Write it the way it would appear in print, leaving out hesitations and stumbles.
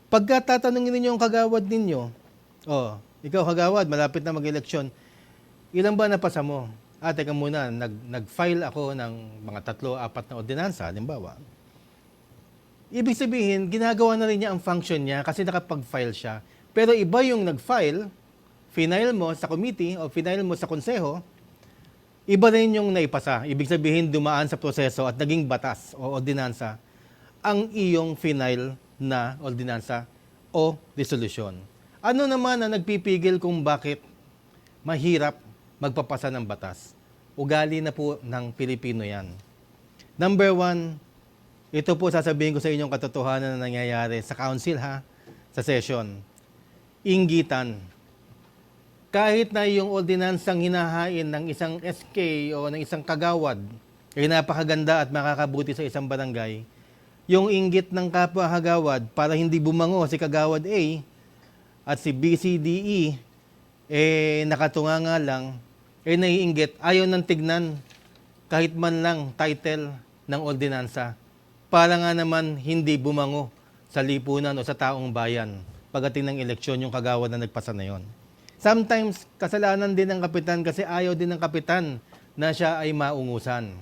Pagka tatanungin ninyo ang kagawad ninyo, oh, ikaw kagawad, malapit na mag-eleksyon, ilan ba napasa mo? Teka muna, nag-file ako ng mga 3, 4 na ordinansa, halimbawa. Ibig sabihin, ginagawa na rin niya ang function niya kasi nakapag-file siya. Pero iba yung nag-file, final mo sa committee o final mo sa konseho, iba rin yung naipasa. Ibig sabihin, dumaan sa proseso at naging batas o ordinansa ang iyong final na ordinansa o resolution. Ano naman ang nagpipigil kung bakit mahirap magpapasa ng batas? Ugali na po ng Pilipino yan. Number 1, ito po sasabihin ko sa inyong katotohanan na nangyayari sa council sa session. Inggitan. Kahit na yung ordinansang hinahain ng isang SK o ng isang kagawad ay napakaganda at makakabuti sa isang barangay, yung inggit ng kapwa kagawad para hindi bumango si kagawad A at si BCDE nakatunganga lang, naiinggit, ayaw nang tignan kahit man lang title ng ordinansa para nga naman hindi bumango sa lipunan o sa taong bayan pagdating ng eleksyon yung kagawad na nagpasa na yon. Sometimes, kasalanan din ng kapitan kasi ayaw din ng kapitan na siya ay maungusan.